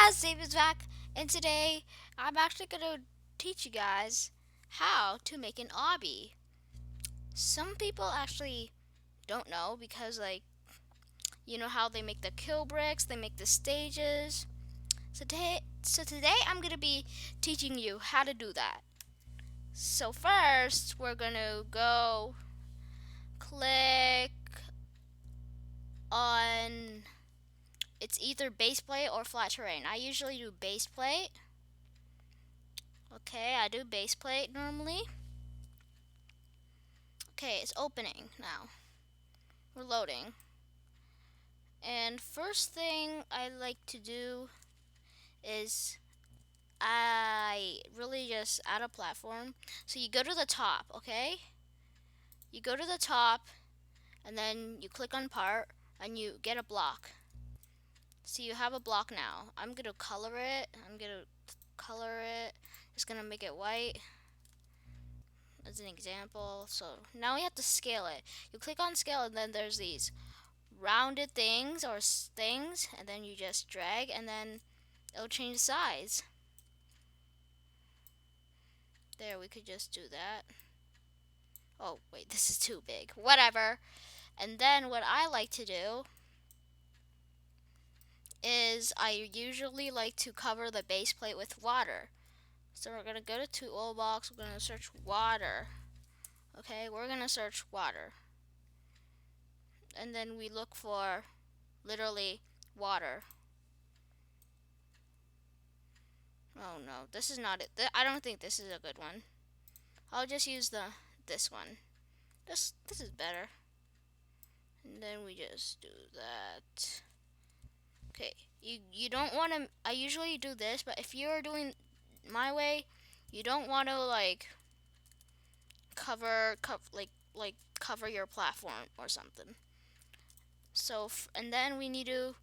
guys, David's back, and today I'm actually going to teach you guys how to make an obby. Some people actually don't know because, you know how they make the kill bricks, they make the stages. So today I'm going to be teaching you how to do that. So first, we're going to go click on, it's either base plate or flat terrain. I usually do base plate. Okay, I do base plate normally. Okay, it's opening now. We're loading. And first thing I like to do is I really just add a platform. So you go to the top, okay? You go to the top and then you click on part and you get a block. So you have a block now. I'm gonna color it. Just gonna make it white as an example. So now we have to scale it. You click on scale and then there's these rounded things or things, and then you just drag and then it'll change size. There, we could just do that. Oh wait, this is too big. Whatever. And then what I like to do is I usually like to cover the base plate with water. So we're gonna go to toolbox, we're gonna search water. Okay, we're gonna search water. And then we look for literally water. Oh no, this is not it. I don't think this is a good one. I'll just use this one. This is better. And then we just do that. Okay, you don't want to. I usually do this, but if you're doing my way, you don't want to cover cover your platform or something. So and then we need to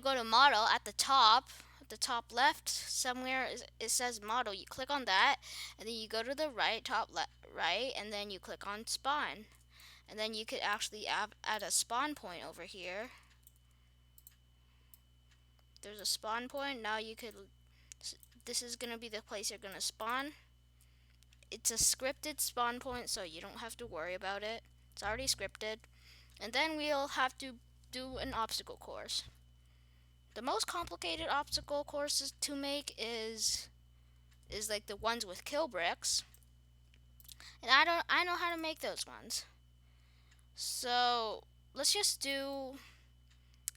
go to model at the top. At the top left somewhere it says model. You click on that, and then you go to the right top right, and then you click on spawn, and then you could actually add a spawn point over here. There's a spawn point. Now you could. This is gonna be the place you're gonna spawn. It's a scripted spawn point, so you don't have to worry about it. It's already scripted. And then we'll have to do an obstacle course. The most complicated obstacle courses to make is like the ones with kill bricks. And I know how to make those ones. So let's just do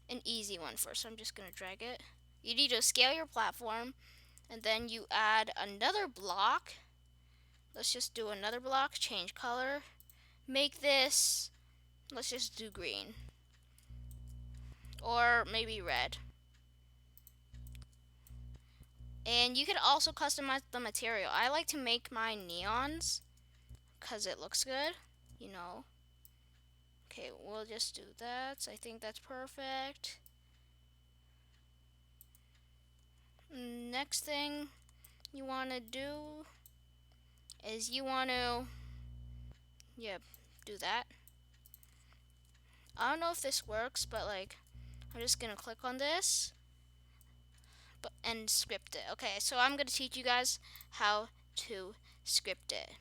an easy one first. I'm just gonna drag it. You need to scale your platform, and then you add another block. Let's just do another block, change color. Make this, let's just do green. Or maybe red. And you can also customize the material. I like to make my neons because it looks good, you know. Okay, we'll just do that. I think that's perfect. Next thing you want to do is you want to, do that. I don't know if this works, but I'm just gonna click on this and script it. Okay, so I'm gonna teach you guys how to script it.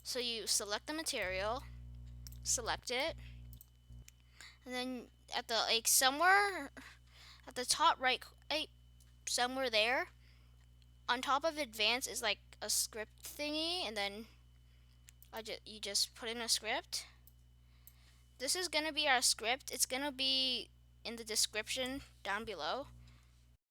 So you select the material, select it, and then at the somewhere at the top right, somewhere there, on top of advanced is like a script thingy, and then you just put in a script. This is gonna be our script. It's gonna be in the description down below.